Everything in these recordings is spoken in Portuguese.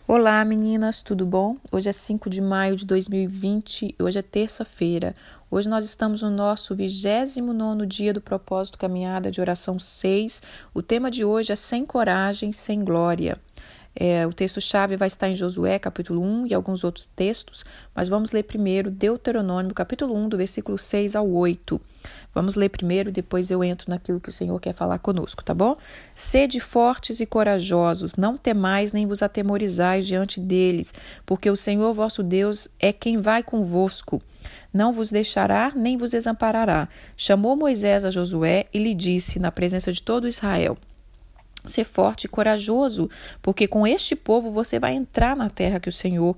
Olá meninas, tudo bom? Hoje é 5 de maio de 2020, hoje é terça-feira. Hoje nós estamos no nosso 29º dia do Propósito Caminhada de Oração 6. O tema de hoje é Sem Coragem, Sem Glória. O texto-chave vai estar em Josué, capítulo 1 e alguns outros textos, mas vamos ler primeiro Deuteronômio, capítulo 1, do versículo 6 ao 8. Vamos ler primeiro, depois eu entro naquilo que o Senhor quer falar conosco, tá bom? Sede fortes e corajosos, não temais nem vos atemorizais diante deles, porque o Senhor vosso Deus é quem vai convosco. Não vos deixará nem vos desamparará. Chamou Moisés a Josué e lhe disse, na presença de todo Israel: Ser forte e corajoso, porque com este povo você vai entrar na terra que o Senhor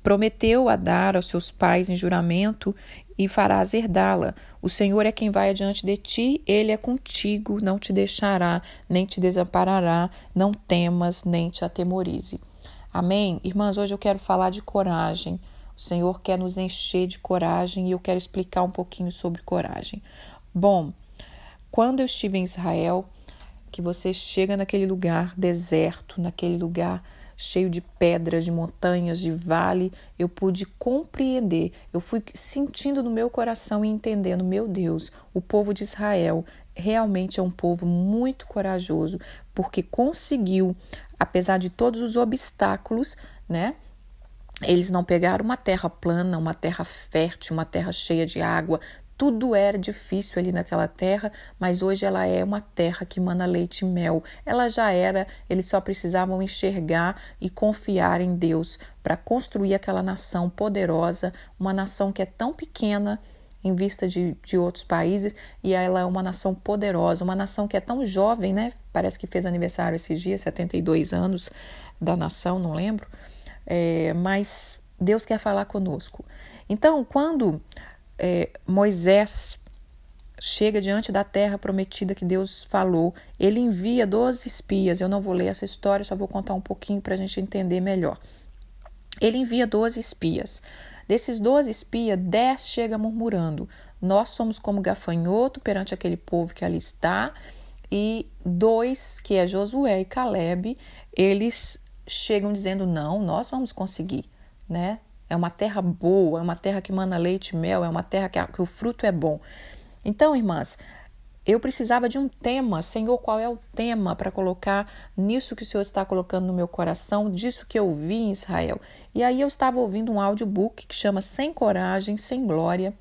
prometeu a dar aos seus pais em juramento e farás herdá-la. O Senhor é quem vai adiante de ti, ele é contigo, não te deixará, nem te desamparará, não temas, nem te atemorize. Amém? Irmãs, hoje eu quero falar de coragem. O Senhor quer nos encher de coragem e eu quero explicar um pouquinho sobre coragem. Bom, quando eu estive em Israel, que você chega naquele lugar deserto, naquele lugar cheio de pedras, de montanhas, de vale, eu pude compreender, eu fui sentindo no meu coração e entendendo, meu Deus, o povo de Israel realmente é um povo muito corajoso, porque conseguiu, apesar de todos os obstáculos, né? Eles não pegaram uma terra plana, uma terra fértil, uma terra cheia de água. Tudo era difícil ali naquela terra, mas hoje ela é uma terra que mana leite e mel. Ela já era, eles só precisavam enxergar e confiar em Deus para construir aquela nação poderosa, uma nação que é tão pequena em vista de outros países, e ela é uma nação poderosa, uma nação que é tão jovem, né? Parece que fez aniversário esses dias, 72 anos da nação, não lembro. Mas Deus quer falar conosco. Então, quando Moisés chega diante da terra prometida que Deus falou, ele envia 12 espias. Eu não vou ler essa história, só vou contar um pouquinho para a gente entender melhor. Ele envia 12 espias. Desses 12 espias, 10 chegam murmurando: nós somos como gafanhoto perante aquele povo que ali está. E 2, que é Josué e Caleb, eles chegam dizendo: não, nós vamos conseguir, né? É uma terra boa, é uma terra que mana leite e mel, é uma terra que o fruto é bom. Então, irmãs, eu precisava de um tema. Senhor, qual é o tema para colocar nisso que o Senhor está colocando no meu coração, disso que eu vi em Israel? E aí eu estava ouvindo um audiobook que chama Sem Coragem, Sem Glória,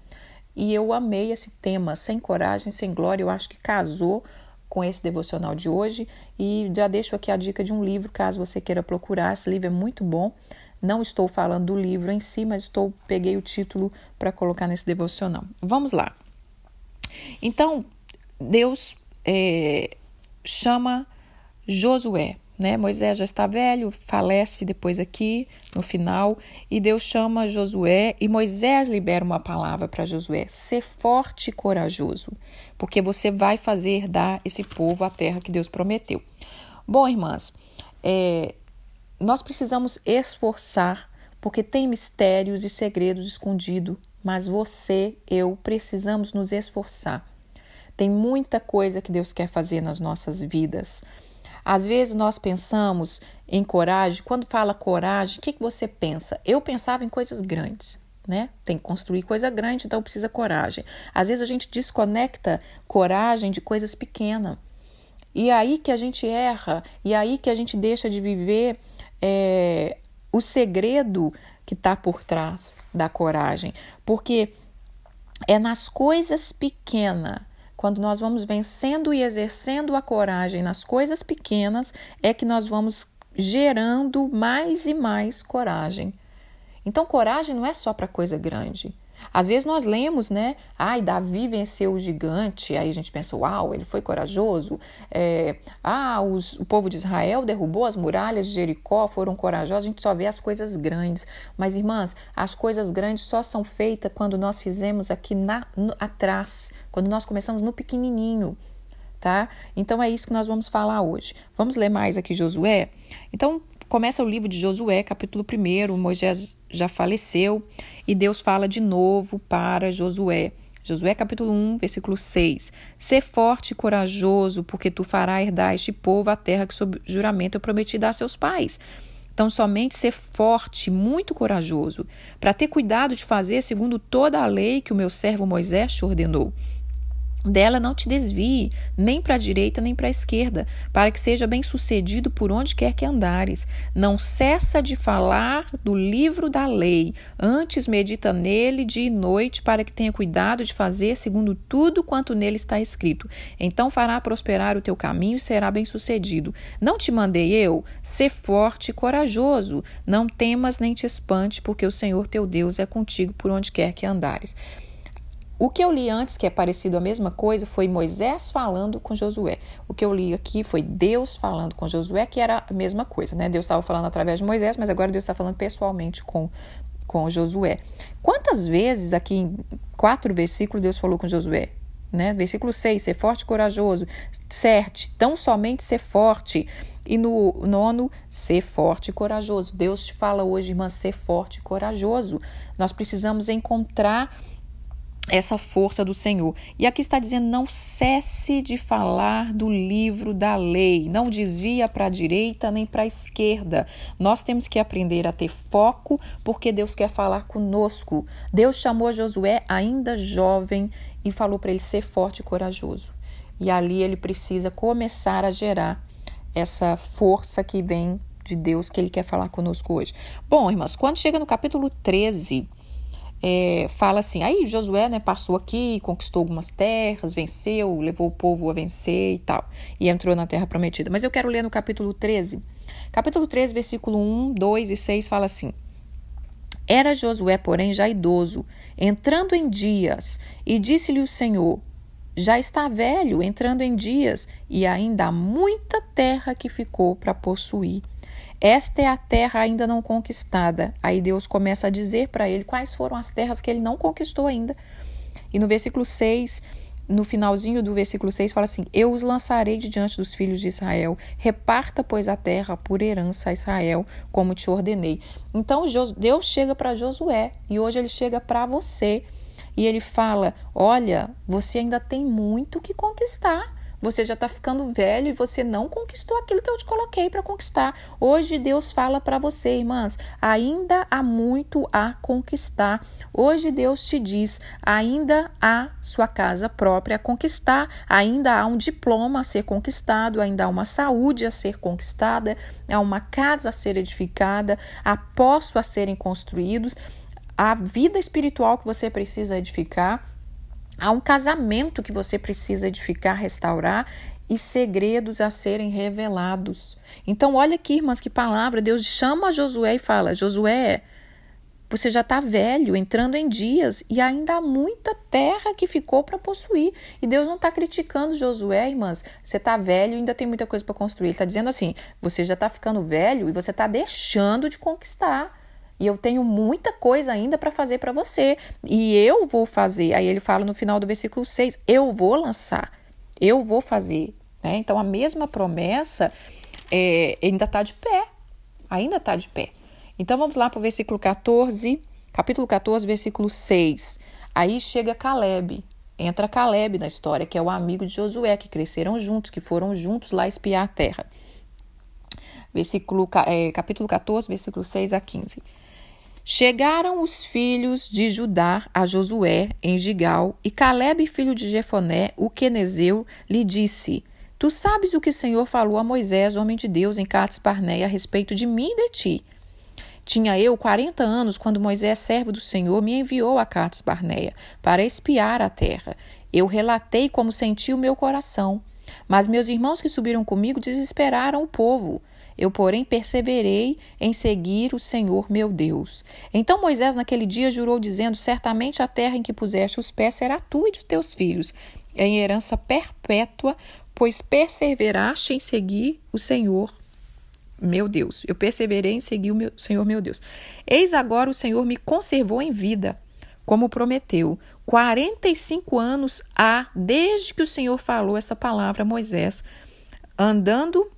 e eu amei esse tema, Sem Coragem, Sem Glória. Eu acho que casou com esse devocional de hoje, e já deixo aqui a dica de um livro, caso você queira procurar. Esse livro é muito bom. Não estou falando do livro em si, mas peguei o título para colocar nesse devocional. Vamos lá. Então, Deus chama Josué, né? Moisés já está velho, falece depois aqui no final, e Deus chama Josué e Moisés libera uma palavra para Josué: ser forte e corajoso, porque você vai fazer herdar esse povo a terra que Deus prometeu. Bom, irmãs, nós precisamos esforçar, porque tem mistérios e segredos escondidos, mas você, eu, precisamos nos esforçar. Tem muita coisa que Deus quer fazer nas nossas vidas. Às vezes nós pensamos em coragem. Quando fala coragem, o que você pensa? Eu pensava em coisas grandes, né? Tem que construir coisa grande, então precisa coragem. Às vezes a gente desconecta coragem de coisas pequenas. E aí que a gente erra, e aí que a gente deixa de viver o segredo que está por trás da coragem. Porque é nas coisas pequenas, quando nós vamos vencendo e exercendo a coragem nas coisas pequenas, é que nós vamos gerando mais e mais coragem. Então, coragem não é só para coisa grande. Às vezes nós lemos, né? Davi venceu o gigante. Aí a gente pensa: uau, ele foi corajoso. O povo de Israel derrubou as muralhas de Jericó, foram corajosos. A gente só vê as coisas grandes. Mas, irmãs, as coisas grandes só são feitas quando nós fizemos aqui atrás, quando nós começamos no pequenininho, tá? Então é isso que nós vamos falar hoje. Vamos ler mais aqui Josué? Então, começa o livro de Josué, capítulo 1, Moisés já faleceu e Deus fala de novo para Josué. Josué capítulo 1, versículo 6. Sê forte e corajoso, porque tu farás herdar este povo a terra que sob juramento eu prometi dar a seus pais. Então, somente ser forte, muito corajoso, para ter cuidado de fazer segundo toda a lei que o meu servo Moisés te ordenou. Dela não te desvie, nem para a direita, nem para a esquerda, para que seja bem-sucedido por onde quer que andares. Não cessa de falar do livro da lei, antes medita nele dia e noite, para que tenha cuidado de fazer segundo tudo quanto nele está escrito. Então fará prosperar o teu caminho e será bem-sucedido. Não te mandei eu? Sê forte e corajoso. Não temas nem te espante, porque o Senhor teu Deus é contigo por onde quer que andares. O que eu li antes, que é parecido a mesma coisa, foi Moisés falando com Josué. O que eu li aqui foi Deus falando com Josué, que era a mesma coisa, né? Deus estava falando através de Moisés, mas agora Deus está falando pessoalmente com Josué. Quantas vezes aqui em 4 versículos Deus falou com Josué? Né? Versículo 6, ser forte e corajoso. 7, tão somente ser forte. E no 9, ser forte e corajoso. Deus te fala hoje, irmã, ser forte e corajoso. Nós precisamos encontrar essa força do Senhor. E aqui está dizendo, não cesse de falar do livro da lei, não desvia para a direita nem para a esquerda. Nós temos que aprender a ter foco, porque Deus quer falar conosco. Deus chamou Josué ainda jovem e falou para ele ser forte e corajoso. E ali ele precisa começar a gerar essa força que vem de Deus, que ele quer falar conosco hoje. Bom, irmãos, quando chega no capítulo 13, fala assim, aí Josué, né, passou aqui, conquistou algumas terras, venceu, levou o povo a vencer e tal, e entrou na terra prometida. Mas eu quero ler no capítulo 13. Capítulo 13, versículo 1, 2 e 6 fala assim: Era Josué, porém, já idoso, entrando em dias, e disse-lhe o Senhor, já está velho, entrando em dias, e ainda há muita terra que ficou para possuir. Esta é a terra ainda não conquistada. Aí Deus começa a dizer para ele quais foram as terras que ele não conquistou ainda. E no versículo 6, no finalzinho do versículo 6, fala assim: Eu os lançarei de diante dos filhos de Israel. Reparta, pois, a terra por herança a Israel, como te ordenei. Então Deus chega para Josué e hoje ele chega para você. E ele fala, olha, você ainda tem muito que conquistar. Você já está ficando velho e você não conquistou aquilo que eu te coloquei para conquistar. Hoje Deus fala para você, irmãs, ainda há muito a conquistar. Hoje Deus te diz, ainda há sua casa própria a conquistar, ainda há um diploma a ser conquistado, ainda há uma saúde a ser conquistada, há uma casa a ser edificada, há poços a serem construídos, há vida espiritual que você precisa edificar. Há um casamento que você precisa edificar, restaurar e segredos a serem revelados. Então, olha aqui, irmãs, que palavra. Deus chama Josué e fala, Josué, você já está velho, entrando em dias, e ainda há muita terra que ficou para possuir. E Deus não está criticando Josué, irmãs. Você está velho e ainda tem muita coisa para construir. Ele está dizendo assim, você já está ficando velho e você está deixando de conquistar. E eu tenho muita coisa ainda para fazer para você. E eu vou fazer. Aí ele fala no final do versículo 6, eu vou lançar. Eu vou fazer. Né? Então, a mesma promessa ainda está de pé. Ainda está de pé. Então, vamos lá para o versículo 14. Capítulo 14, versículo 6. Aí chega Caleb. Entra Caleb na história, que é o amigo de Josué, que cresceram juntos, que foram juntos lá espiar a terra. Capítulo 14, versículo 6 a 15. Chegaram os filhos de Judá a Josué em Gigal, e Caleb, filho de Jefoné, o quenezeu, lhe disse, Tu sabes o que o Senhor falou a Moisés, homem de Deus, em Cades-Barneia, a respeito de mim e de ti. Tinha eu 40 anos quando Moisés, servo do Senhor, me enviou a Cades-Barneia para espiar a terra. Eu relatei como senti o meu coração, mas meus irmãos que subiram comigo desesperaram o povo. Eu, porém, perseverei em seguir o Senhor meu Deus. Então Moisés naquele dia jurou, dizendo, certamente a terra em que puseste os pés será tua e de teus filhos, em herança perpétua, pois perseveraste em seguir o Senhor meu Deus. Eu perseverei em seguir o Senhor meu Deus. Eis agora o Senhor me conservou em vida, como prometeu. 45 anos há desde que o Senhor falou essa palavra a Moisés, andando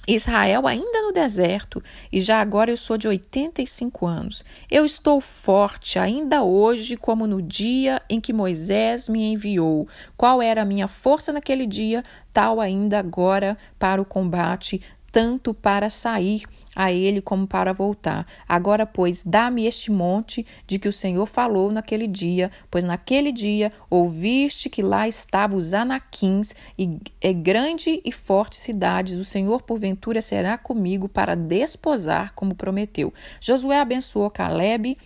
Israel ainda no deserto, e já agora eu sou de 85 anos. Eu estou forte ainda hoje, como no dia em que Moisés me enviou. Qual era a minha força naquele dia, tal ainda agora para o combate, tanto para sair a ele como para voltar. Agora, pois, dá-me este monte de que o Senhor falou naquele dia, pois naquele dia ouviste que lá estavam os anaquins e grande e forte cidades. O Senhor, porventura, será comigo para desposar, como prometeu. Josué abençoou Calebe,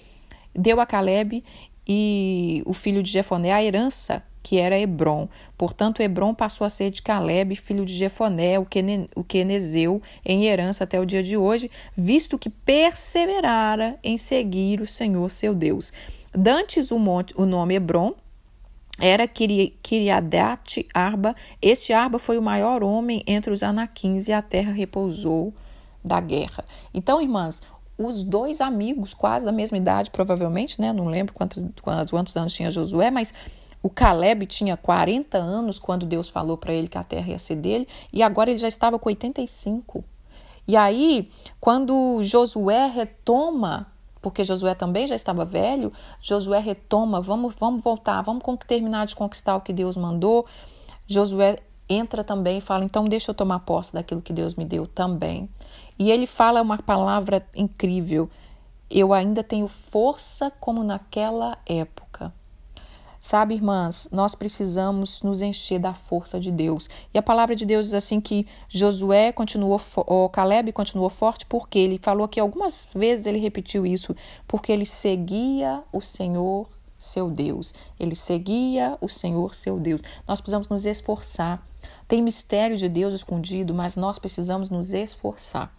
deu a Calebe e o filho de Jefoné a herança, que era Hebrom. Portanto, Hebrom passou a ser de Calebe, filho de Jefoné, o quenezeu, em herança até o dia de hoje, visto que perseverara em seguir o Senhor seu Deus. Dantes o nome Hebrom era Kiriadat Arba. Este Arba foi o maior homem entre os anaquins e a terra repousou da guerra. Então, irmãs, os dois amigos, quase da mesma idade, provavelmente, né? Não lembro quantos anos tinha Josué, mas o Calebe tinha 40 anos quando Deus falou para ele que a terra ia ser dele, e agora ele já estava com 85. E aí, quando Josué retoma, porque Josué também já estava velho, Josué retoma, vamos voltar, vamos terminar de conquistar o que Deus mandou. Josué entra também e fala, então deixa eu tomar posse daquilo que Deus me deu também. E ele fala uma palavra incrível, eu ainda tenho força como naquela época. Sabe, irmãs, nós precisamos nos encher da força de Deus. E a palavra de Deus diz assim que Calebe continuou forte, porque ele falou que algumas vezes ele repetiu isso, porque ele seguia o Senhor, seu Deus. Ele seguia o Senhor, seu Deus. Nós precisamos nos esforçar. Tem mistério de Deus escondido, mas nós precisamos nos esforçar.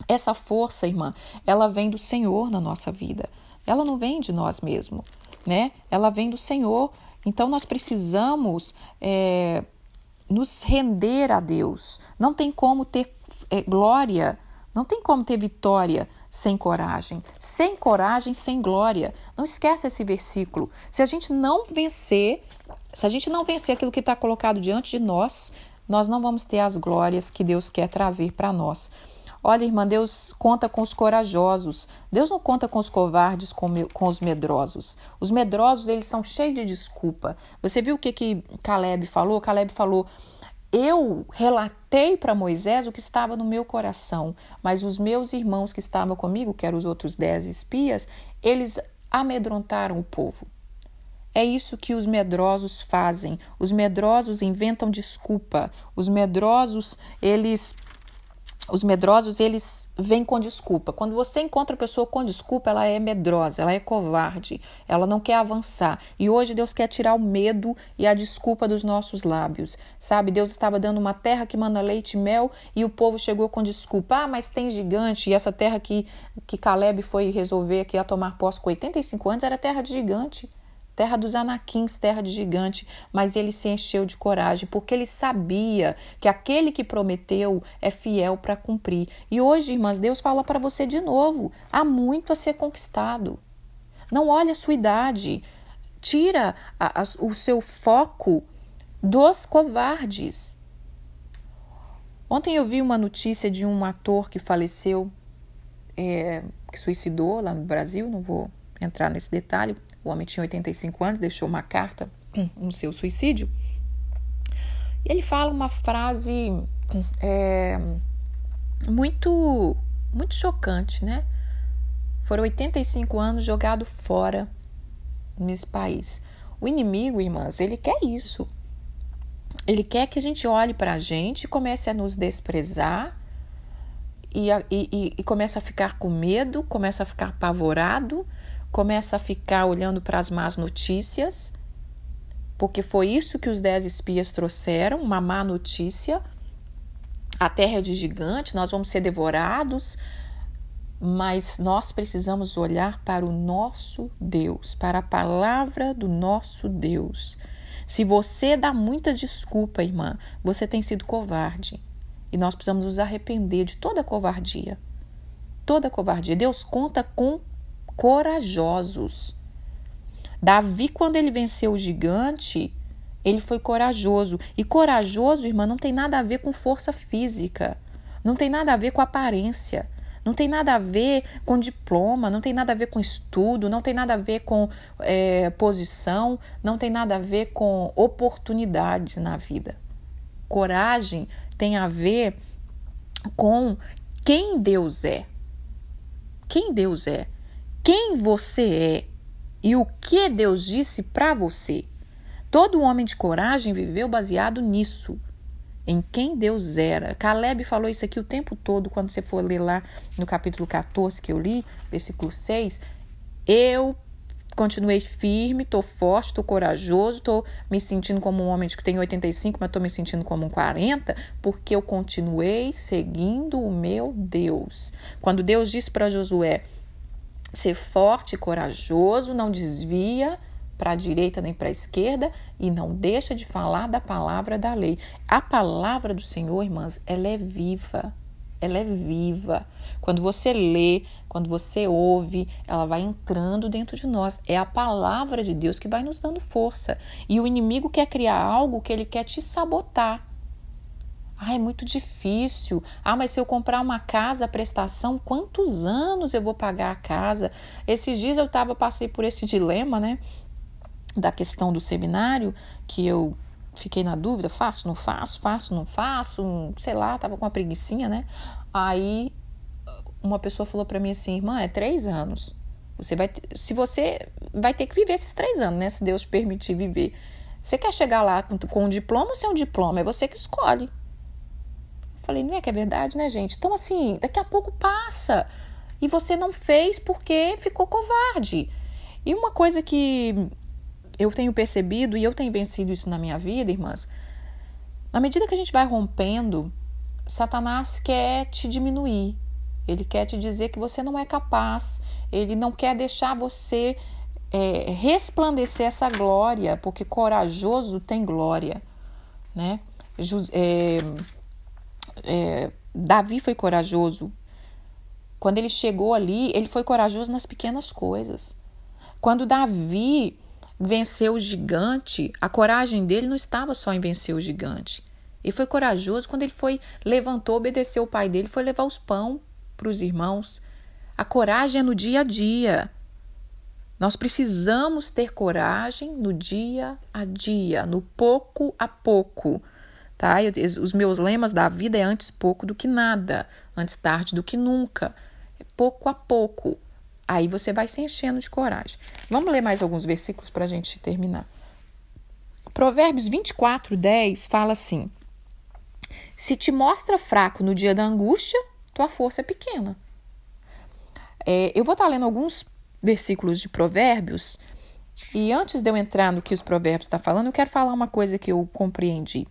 Essa força, irmã, ela vem do Senhor na nossa vida. Ela não vem de nós mesmos, né? Ela vem do Senhor. Então, nós precisamos nos render a Deus. Não tem como ter glória, não tem como ter vitória sem coragem. Sem coragem, sem glória. Não esquece esse versículo. Se a gente não vencer aquilo que está colocado diante de nós, nós não vamos ter as glórias que Deus quer trazer para nós. Olha, irmã, Deus conta com os corajosos. Deus não conta com os covardes, com os medrosos. Os medrosos, eles são cheios de desculpa. Você viu o que Calebe falou? Calebe falou, eu relatei para Moisés o que estava no meu coração, mas os meus irmãos que estavam comigo, que eram os outros 10 espias, eles amedrontaram o povo. É isso que os medrosos fazem. Os medrosos inventam desculpa. Os medrosos, eles vêm com desculpa. Quando você encontra a pessoa com desculpa, ela é medrosa, ela é covarde, ela não quer avançar. E hoje Deus quer tirar o medo e a desculpa dos nossos lábios. Sabe, Deus estava dando uma terra que manda leite e mel e o povo chegou com desculpa. Mas tem gigante. E essa terra que Calebe foi resolver que ia tomar posse com 85 anos era terra de gigante. Terra dos anaquins, terra de gigante, mas ele se encheu de coragem, porque ele sabia que aquele que prometeu é fiel para cumprir. E hoje, irmãs, Deus fala para você de novo, há muito a ser conquistado. Não olhe a sua idade, tira o seu foco dos covardes. Ontem eu vi uma notícia de um ator que faleceu, que suicidou lá no Brasil, não vou entrar nesse detalhe. O homem tinha 85 anos, deixou uma carta no seu suicídio. E ele fala uma frase muito, muito chocante, né? Foram 85 anos jogado fora nesse país. O inimigo, irmãs, ele quer isso. Ele quer que a gente olhe para a gente, comece a nos desprezar e comece a ficar com medo, comece a ficar apavorado, começa a ficar olhando para as más notícias, porque foi isso que os 10 espias trouxeram, uma má notícia. A terra é de gigante, nós vamos ser devorados, mas nós precisamos olhar para o nosso Deus, para a palavra do nosso Deus. Se você dá muita desculpa, irmã, você tem sido covarde. E nós precisamos nos arrepender de toda covardia. Toda covardia. Deus conta com corajosos. Davi, quando ele venceu o gigante, ele foi corajoso. E corajoso, irmã, não tem nada a ver com força física. Não tem nada a ver com aparência. Não tem nada a ver com diploma. Não tem nada a ver com estudo. Não tem nada a ver com posição. Não tem nada a ver com oportunidades na vida. Coragem tem a ver com quem Deus é. Quem Deus é. Quem você é e o que Deus disse para você. Todo homem de coragem viveu baseado nisso, em quem Deus era. Caleb falou isso aqui o tempo todo, quando você for ler lá no capítulo 14 que eu li, versículo 6. Eu continuei firme, estou forte, estou corajoso, estou me sentindo como um homem que tem 85, mas estou me sentindo como um 40, porque eu continuei seguindo o meu Deus. Quando Deus disse para Josué ser forte e corajoso, não desvia para a direita nem para a esquerda e não deixa de falar da palavra da lei. A palavra do Senhor, irmãs, ela é viva. Ela é viva. Quando você lê, quando você ouve, ela vai entrando dentro de nós. É a palavra de Deus que vai nos dando força. E o inimigo quer criar algo que ele quer te sabotar. Ah, é muito difícil. Ah, mas se eu comprar uma casa à prestação, quantos anos eu vou pagar a casa? Esses dias passei por esse dilema, né? Da questão do seminário, que eu fiquei na dúvida, faço, não faço, sei lá, tava com uma preguicinha, né? Aí uma pessoa falou para mim assim, irmã, é 3 anos. Você vai ter que viver esses 3 anos, né? Se Deus permitir viver. Você quer chegar lá com um diploma ou sem um diploma? É você que escolhe. Eu falei, não é que é verdade, né, gente? Então, assim, daqui a pouco passa. E você não fez porque ficou covarde. E uma coisa que eu tenho percebido, e eu tenho vencido isso na minha vida, irmãs, na medida que a gente vai rompendo, Satanás quer te diminuir. Ele quer te dizer que você não é capaz. Ele não quer deixar você resplandecer essa glória, porque corajoso tem glória, né? Davi foi corajoso. Quando ele chegou ali, ele foi corajoso nas pequenas coisas. Quando Davi venceu o gigante, a coragem dele não estava só em vencer o gigante. Ele foi corajoso quando ele levantou, obedeceu o pai dele, foi levar os pão para os irmãos. A coragem é no dia a dia. Nós precisamos ter coragem no dia a dia, no pouco a pouco. Tá? Os meus lemas da vida é antes pouco do que nada, antes tarde do que nunca. É pouco a pouco. Aí você vai se enchendo de coragem. Vamos ler mais alguns versículos para a gente terminar. Provérbios 24:10 fala assim: se te mostra fraco no dia da angústia, tua força é pequena. Eu vou estar lendo alguns versículos de Provérbios, e antes de eu entrar no que os Provérbios estão falando, eu quero falar uma coisa que eu compreendi.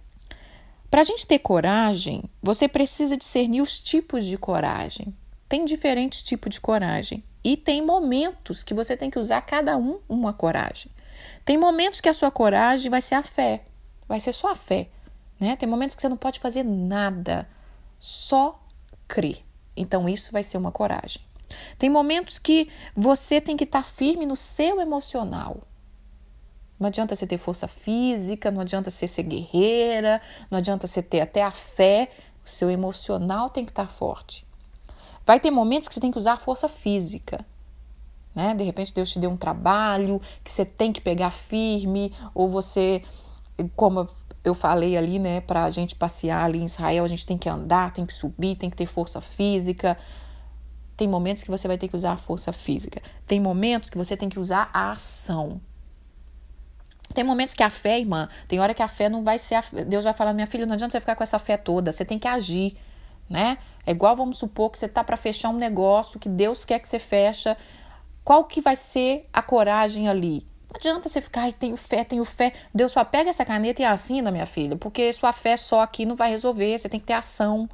Para a gente ter coragem, você precisa discernir os tipos de coragem. Tem diferentes tipos de coragem. E tem momentos que você tem que usar cada uma coragem. Tem momentos que a sua coragem vai ser a fé. Vai ser só a fé. Né? Tem momentos que você não pode fazer nada. Só crer. Então isso vai ser uma coragem. Tem momentos que você tem que estar firme no seu emocional. Não adianta você ter força física, não adianta você ser guerreira, não adianta você ter até a fé. O seu emocional tem que estar forte. Vai ter momentos que você tem que usar a força física, né? De repente Deus te deu um trabalho que você tem que pegar firme, ou você, como eu falei ali, né? Para a gente passear ali em Israel, a gente tem que andar, tem que subir, tem que ter força física. Tem momentos que você vai ter que usar a força física. Tem momentos que você tem que usar a ação. Tem momentos que a fé, irmã, tem hora que a fé não vai ser... Deus vai falar, minha filha, não adianta você ficar com essa fé toda, você tem que agir, né? É igual, vamos supor, que você está para fechar um negócio, que Deus quer que você feche. Qual que vai ser a coragem ali? Não adianta você ficar, tenho fé. Deus fala, pega essa caneta e assina, minha filha, porque sua fé só aqui não vai resolver, você tem que ter ação.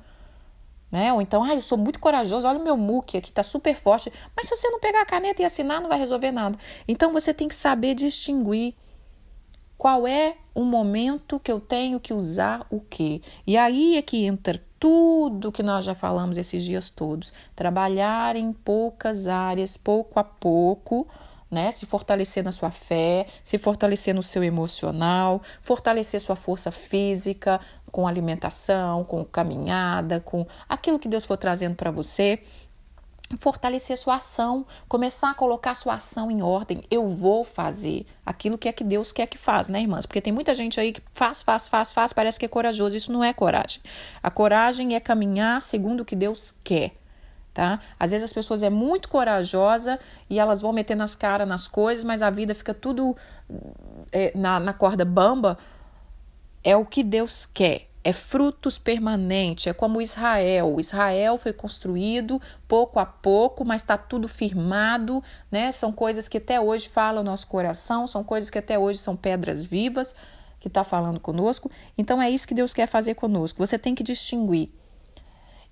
Né? Ou então, eu sou muito corajoso, olha o meu muque aqui, tá super forte. Mas se você não pegar a caneta e assinar, não vai resolver nada. Então, você tem que saber distinguir qual é o momento que eu tenho que usar o quê. E aí é que entra tudo que nós já falamos esses dias todos. Trabalhar em poucas áreas, pouco a pouco, né? Se fortalecer na sua fé, se fortalecer no seu emocional, fortalecer sua força física, com alimentação, com caminhada, com aquilo que Deus for trazendo para você. fortalecer sua ação, começar a colocar sua ação em ordem. Eu vou fazer aquilo que é que Deus quer que faz, né, irmãs? Porque tem muita gente aí que faz, parece que é corajoso. Isso não é coragem. A coragem é caminhar segundo o que Deus quer, tá? Às vezes as pessoas é muito corajosa e elas vão meter nas caras nas coisas, mas a vida fica tudo na corda bamba. É o que Deus quer. É frutos permanentes, é como Israel. Israel foi construído pouco a pouco, mas está tudo firmado, né? São coisas que até hoje falam no nosso coração, são coisas que até hoje são pedras vivas que está falando conosco. Então é isso que Deus quer fazer conosco. Você tem que distinguir.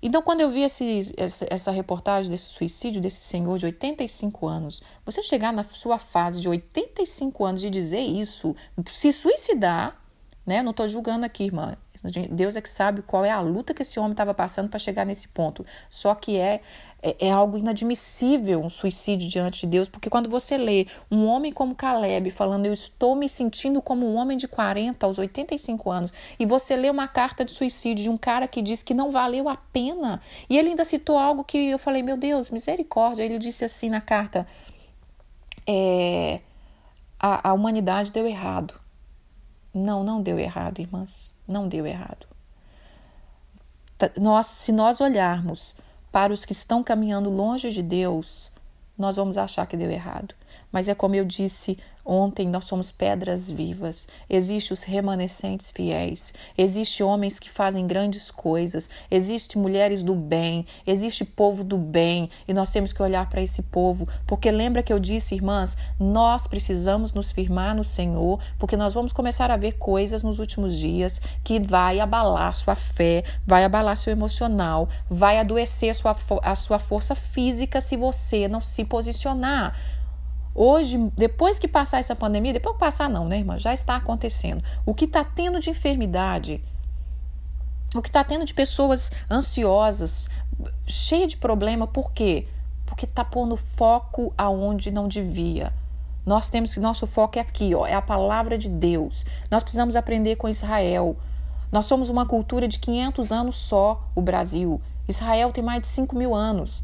Então, quando eu vi essa reportagem desse suicídio desse senhor de 85 anos, você chegar na sua fase de 85 anos e dizer isso, se suicidar, né? Não estou julgando aqui, irmã. Deus é que sabe qual é a luta que esse homem estava passando para chegar nesse ponto. Só que é algo inadmissível um suicídio diante de Deus, porque quando você lê um homem como Caleb falando, eu estou me sentindo como um homem de 40 aos 85 anos, e você lê uma carta de suicídio de um cara que diz que não valeu a pena, e ele ainda citou algo que eu falei, meu Deus, misericórdia. Ele disse assim na carta, a humanidade deu errado. Não deu errado, irmãs. Não deu errado. Se nós olharmos para os que estão caminhando longe de Deus, nós vamos achar que deu errado. Mas é como eu disse ontem, nós somos pedras vivas. Existem os remanescentes fiéis. Existem homens que fazem grandes coisas. Existem mulheres do bem. Existe povo do bem. E nós temos que olhar para esse povo. Porque lembra que eu disse, irmãs, nós precisamos nos firmar no Senhor, porque nós vamos começar a ver coisas nos últimos dias que vai abalar sua fé, vai abalar seu emocional, vai adoecer a sua força física se você não se posicionar. Hoje, depois que passar essa pandemia, depois que passar não, né, irmã? Já está acontecendo. O que está tendo de enfermidade, o que está tendo de pessoas ansiosas, cheias de problema, por quê? Porque está pondo foco aonde não devia. Nós temos que, nosso foco é aqui, ó, é a palavra de Deus. Nós precisamos aprender com Israel. Nós somos uma cultura de 500 anos só, o Brasil. Israel tem mais de 5.000 anos,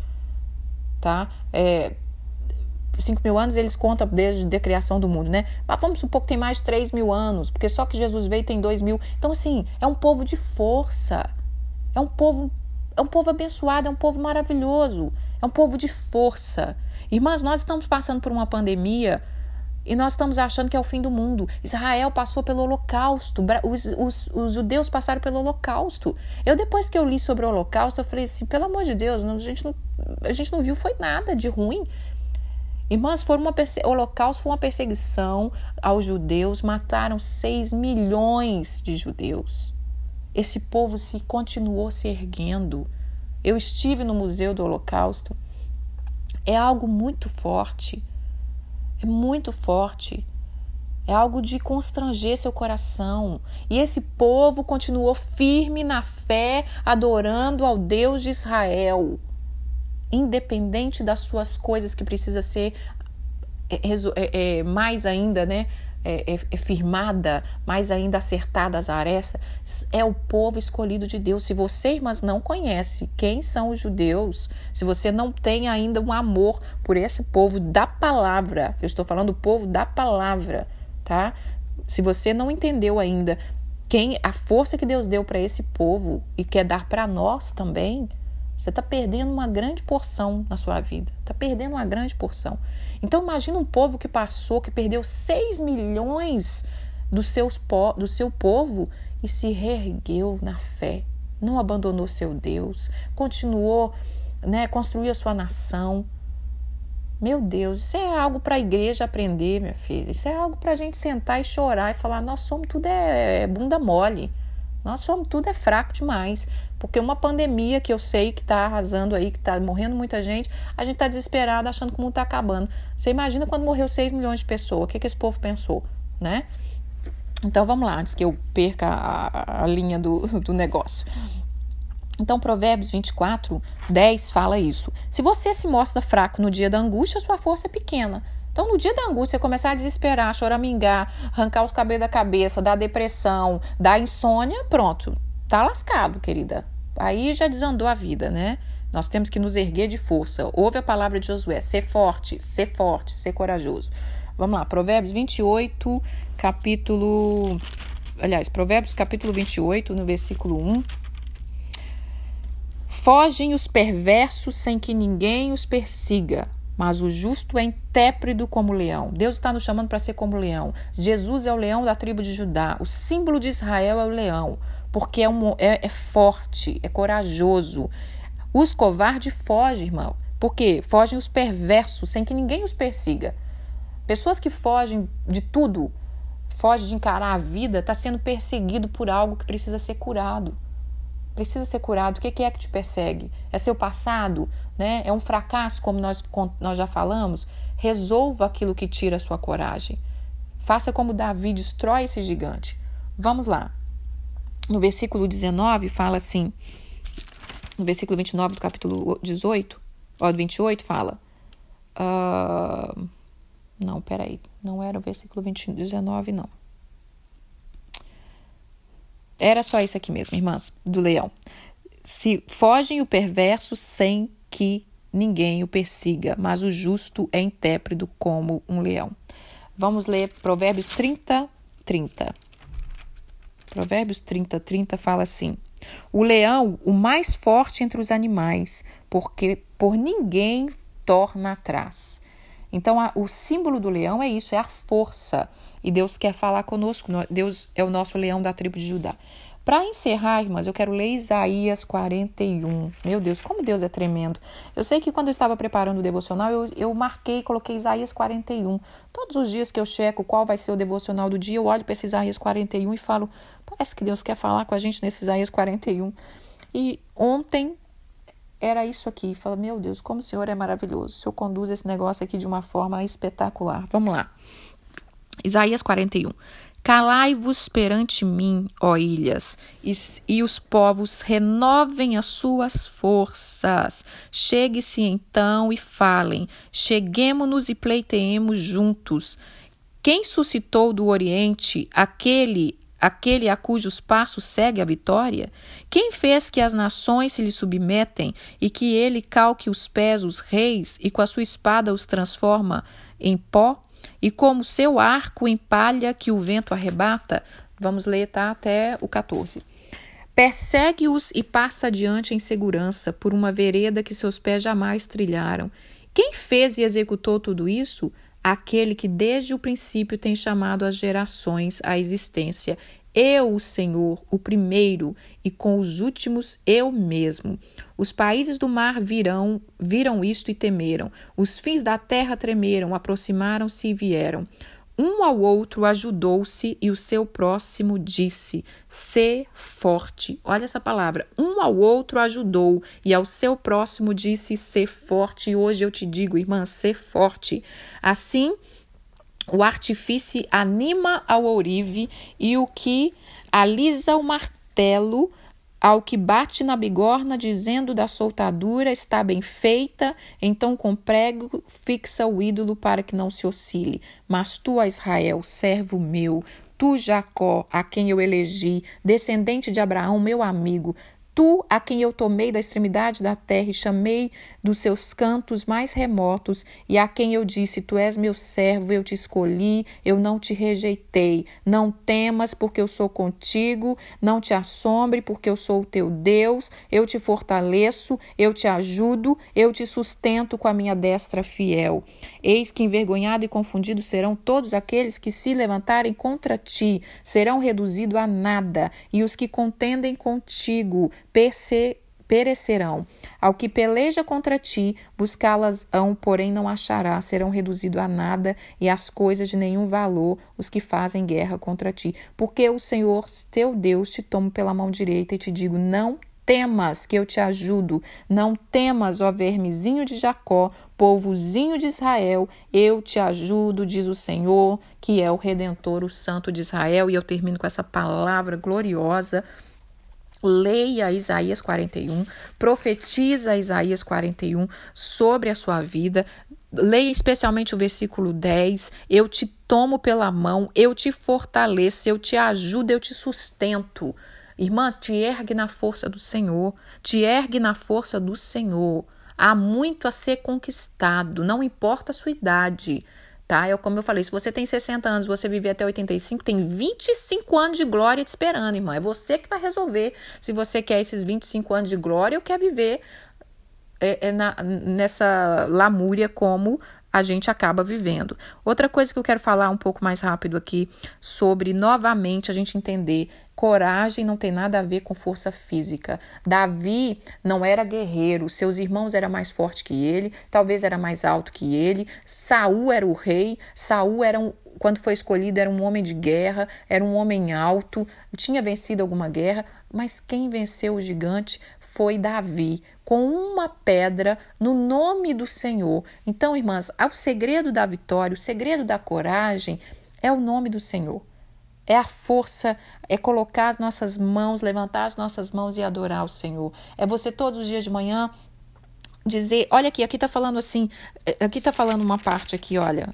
tá? 5.000 anos eles contam desde a criação do mundo, né? Mas vamos supor que tem mais de 3.000 anos, porque só que Jesus veio tem 2.000. Então, assim, é um povo de força. É um povo abençoado, é um povo maravilhoso. É um povo de força. Irmãs, nós estamos passando por uma pandemia e nós estamos achando que é o fim do mundo. Israel passou pelo Holocausto. Os judeus passaram pelo Holocausto. Depois que eu li sobre o Holocausto, eu falei assim, pelo amor de Deus, a gente não viu foi nada de ruim. Irmãs, o Holocausto foi uma perseguição aos judeus, mataram 6 milhões de judeus. Esse povo continuou se erguendo. Eu estive no Museu do Holocausto. É algo muito forte. É muito forte. É algo de constranger seu coração. E esse povo continuou firme na fé, adorando ao Deus de Israel. Independente das suas coisas que precisa ser mais ainda, né, firmada, mais ainda acertada as arestas, é o povo escolhido de Deus. Se você, irmãs, não conhece quem são os judeus, se você não tem ainda um amor por esse povo da palavra, eu estou falando do povo da palavra, tá? Se você não entendeu ainda a força que Deus deu para esse povo e quer dar para nós também, você está perdendo uma grande porção na sua vida. Está perdendo uma grande porção. Então, imagina um povo que perdeu 6 milhões do seu povo e se reergueu na fé. Não abandonou seu Deus. Continuou, né, construiu a sua nação. Meu Deus, isso é algo para a igreja aprender, minha filha. Isso é algo para a gente sentar e chorar e falar, nós somos tudo bunda mole. Nós somos tudo fraco demais. Porque uma pandemia que eu sei que está arrasando aí, que está morrendo muita gente, a gente está desesperado achando que o mundo está acabando. Você imagina quando morreu 6 milhões de pessoas, o que esse povo pensou, né? Então vamos lá, antes que eu perca a linha do negócio. Então Provérbios 24:10 fala isso. Se você se mostra fraco no dia da angústia, sua força é pequena. Então, no dia da angústia, você começar a desesperar, choramingar, arrancar os cabelos da cabeça, dar depressão, dar insônia, pronto. Tá lascado, querida. Aí já desandou a vida, né? Nós temos que nos erguer de força. Ouve a palavra de Josué, ser forte, ser corajoso. Vamos lá, Provérbios 28, Provérbios capítulo 28, no versículo 1. Fogem os perversos sem que ninguém os persiga, mas o justo é intrépido como leão. Deus está nos chamando para ser como leão. Jesus é o leão da tribo de Judá. O símbolo de Israel é o leão, porque é forte, é corajoso. Os covardes fogem, irmão. Por quê? Fogem os perversos sem que ninguém os persiga. Pessoas que fogem de tudo, fogem de encarar a vida, está sendo perseguido por algo que precisa ser curado. Precisa ser curado. O que é que te persegue? É seu passado? Né? É um fracasso, como nós já falamos? Resolva aquilo que tira a sua coragem. Faça como Davi, destrói esse gigante. Vamos lá. No versículo 19 fala assim, no versículo 29 do capítulo 28 fala, não, peraí, não era o versículo 19, não. Era só isso aqui mesmo, irmãs, do leão. Se fogem o perverso sem que ninguém o persiga, mas o justo é intrépido como um leão. Vamos ler Provérbios 30. Provérbios 30 fala assim: o leão, o mais forte entre os animais, porque por ninguém torna atrás. Então, o símbolo do leão é isso, é a força. E Deus quer falar conosco. Deus é o nosso leão da tribo de Judá. Para encerrar, irmãs, eu quero ler Isaías 41. Meu Deus, como Deus é tremendo. Eu sei que quando eu estava preparando o devocional, eu marquei, coloquei Isaías 41. Todos os dias que eu checo qual vai ser o devocional do dia, eu olho para esse Isaías 41 e falo, parece que Deus quer falar com a gente nesse Isaías 41. E ontem era isso aqui. Fala, meu Deus, como o Senhor é maravilhoso. O Senhor conduz esse negócio aqui de uma forma espetacular. Vamos lá. Isaías 41. Calai-vos perante mim, ó ilhas, e os povos renovem as suas forças. Chegue-se então e falem. Cheguemo-nos e pleiteemos juntos. Quem suscitou do Oriente aquele a cujos passos segue a vitória? Quem fez que as nações se lhe submetem e que ele calque os pés os reis e com a sua espada os transforma em pó? E como seu arco em palha que o vento arrebata? Vamos ler, tá? Até o 14. Persegue-os e passa adiante em segurança por uma vereda que seus pés jamais trilharam. Quem fez e executou tudo isso? Aquele que desde o princípio tem chamado as gerações à existência. Eu, o Senhor, o primeiro, e com os últimos eu mesmo. Os países do mar viram isto e temeram. Os fins da terra tremeram, aproximaram-se e vieram. Um ao outro ajudou-se e o seu próximo disse, sê forte. Olha essa palavra. Um ao outro ajudou e ao seu próximo disse, sê forte. E hoje eu te digo, irmã, sê forte. Assim, o artífice anima ao ourive e o que alisa o martelo ao que bate na bigorna, dizendo da soltadura está bem feita, então com prego fixa o ídolo para que não se oscile. Mas tu, ó Israel, servo meu, tu, Jacó, a quem eu elegi, descendente de Abraão, meu amigo, tu, a quem eu tomei da extremidade da terra e chamei dos seus cantos mais remotos, e a quem eu disse, tu és meu servo, eu te escolhi, eu não te rejeitei. Não temas, porque eu sou contigo, não te assombre, porque eu sou o teu Deus, eu te fortaleço, eu te ajudo, eu te sustento com a minha destra fiel. Eis que envergonhado e confundido serão todos aqueles que se levantarem contra ti, serão reduzidos a nada, e os que contendem contigo perecerão. Ao que peleja contra ti, buscá-las-ão, porém não achará, serão reduzidos a nada, e as coisas de nenhum valor os que fazem guerra contra ti. Porque o Senhor, teu Deus, te tomo pela mão direita e te digo, não temas, que eu te ajudo. Não temas, ó vermezinho de Jacó, povozinho de Israel, eu te ajudo, diz o Senhor, que é o Redentor, o Santo de Israel. E eu termino com essa palavra gloriosa. Leia Isaías 41, profetiza Isaías 41 sobre a sua vida. Leia especialmente o versículo 10. Eu te tomo pela mão, eu te fortaleço, eu te ajudo, eu te sustento. Irmãs, te ergue na força do Senhor. Te ergue na força do Senhor. Há muito a ser conquistado, não importa a sua idade. Tá? Como eu falei, se você tem 60 anos, você viver até 85, tem 25 anos de glória te esperando, irmã. É você que vai resolver se você quer esses 25 anos de glória ou quer viver nessa lamúria como a gente acaba vivendo. Outra coisa que eu quero falar um pouco mais rápido aqui sobre, novamente, a gente entender, coragem não tem nada a ver com força física. Davi não era guerreiro, seus irmãos eram mais fortes que ele, talvez era mais alto que ele. Saul era o rei, Saul quando foi escolhido, era um homem de guerra, era um homem alto, tinha vencido alguma guerra, mas quem venceu o gigante foi Davi, com uma pedra no nome do Senhor. Então, irmãs, o segredo da vitória, o segredo da coragem é o nome do Senhor. É a força, é colocar as nossas mãos, levantar as nossas mãos e adorar o Senhor. É você todos os dias de manhã dizer, olha aqui está falando assim, aqui está falando uma parte aqui, olha,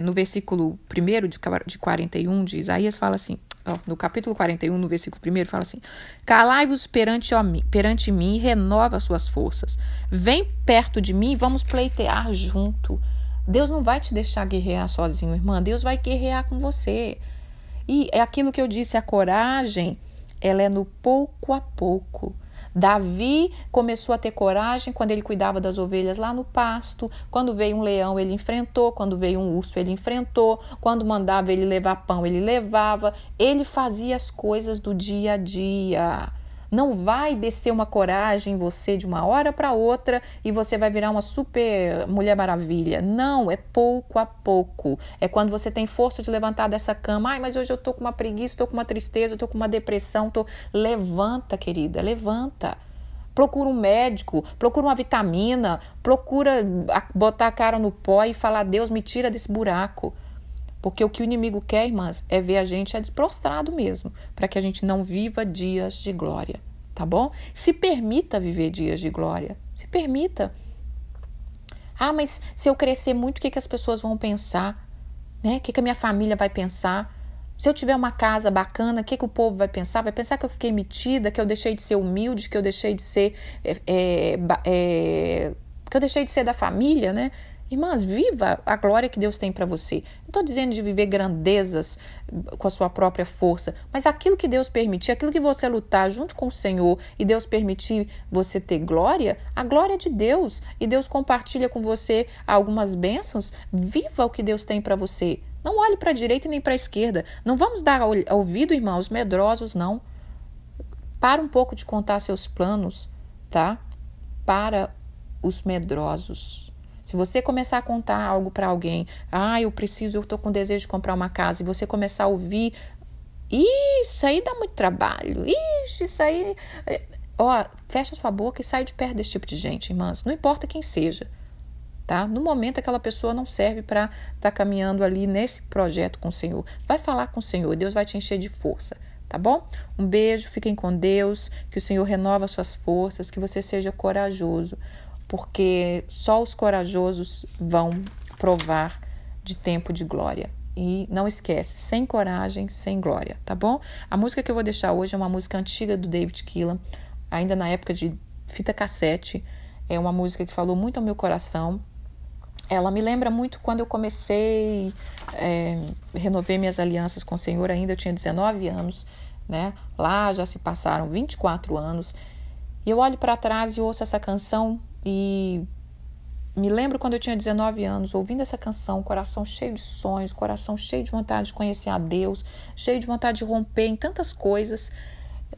no versículo 1 de 41 de Isaías fala assim, no capítulo 41, no versículo 1, fala assim: calai-vos perante mim e renova as suas forças. Vem perto de mim e vamos pleitear junto. Deus não vai te deixar guerrear sozinho, irmã. Deus vai guerrear com você. E é aquilo que eu disse, a coragem, ela é no pouco a pouco. Davi começou a ter coragem quando ele cuidava das ovelhas lá no pasto. Quando veio um leão, ele enfrentou. Quando veio um urso, ele enfrentou. Quando mandava ele levar pão, ele levava. Ele fazia as coisas do dia a dia. Não vai descer uma coragem em você de uma hora para outra e você vai virar uma super Mulher Maravilha. Não, é pouco a pouco. É quando você tem força de levantar dessa cama. Ai, mas hoje eu tô com uma preguiça, tô com uma tristeza, tô com uma depressão. Levanta, querida, levanta. Procura um médico, procura uma vitamina, procura botar a cara no pó e falar: Deus, me tira desse buraco. Porque o que o inimigo quer, irmãs, é ver a gente prostrado mesmo, para que a gente não viva dias de glória, tá bom? Se permita viver dias de glória, se permita. Ah, mas se eu crescer muito, o que as pessoas vão pensar? Né? O que a minha família vai pensar? Se eu tiver uma casa bacana, o que o povo vai pensar? Vai pensar que eu fiquei metida, que eu deixei de ser humilde, que eu deixei de ser... que eu deixei de ser da família, né? Irmãs, viva a glória que Deus tem para você. Não estou dizendo de viver grandezas com a sua própria força, mas aquilo que Deus permitir, aquilo que você lutar junto com o Senhor e Deus permitir você ter glória, a glória é de Deus. E Deus compartilha com você algumas bênçãos. Viva o que Deus tem para você. Não olhe para a direita e nem para a esquerda. Não vamos dar ouvido, irmãos, medrosos, não. Para um pouco de contar seus planos, tá? Para os medrosos. Se você começar a contar algo para alguém, eu estou com desejo de comprar uma casa, e você começar a ouvir, isso aí dá muito trabalho, isso aí... fecha sua boca e sai de perto desse tipo de gente, irmãs. Não importa quem seja, tá? No momento aquela pessoa não serve para estar caminhando ali nesse projeto com o Senhor. Vai falar com o Senhor, Deus vai te encher de força, tá bom? Um beijo, fiquem com Deus, que o Senhor renova suas forças, que você seja corajoso, porque só os corajosos vão provar de tempo de glória. E não esquece, sem coragem, sem glória, tá bom? A música que eu vou deixar hoje é uma música antiga do David Keelan, ainda na época de fita cassete. É uma música que falou muito ao meu coração. Ela me lembra muito quando eu comecei, renovei minhas alianças com o Senhor, ainda eu tinha 19 anos, né? Lá já se passaram 24 anos. E eu olho para trás e ouço essa canção e me lembro quando eu tinha 19 anos, ouvindo essa canção, coração cheio de sonhos, coração cheio de vontade de conhecer a Deus, cheio de vontade de romper em tantas coisas,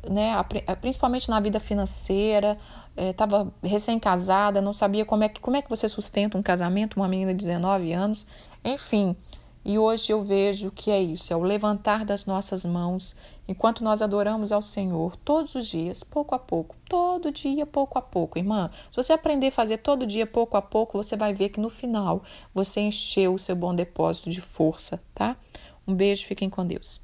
né? Principalmente na vida financeira. Estava recém-casada, não sabia como é que você sustenta um casamento, uma menina de 19 anos, enfim. E hoje eu vejo que é isso, é o levantar das nossas mãos, enquanto nós adoramos ao Senhor, todos os dias, pouco a pouco, todo dia, pouco a pouco. Irmã, se você aprender a fazer todo dia, pouco a pouco, você vai ver que no final você encheu o seu bom depósito de força, tá? Um beijo, fiquem com Deus.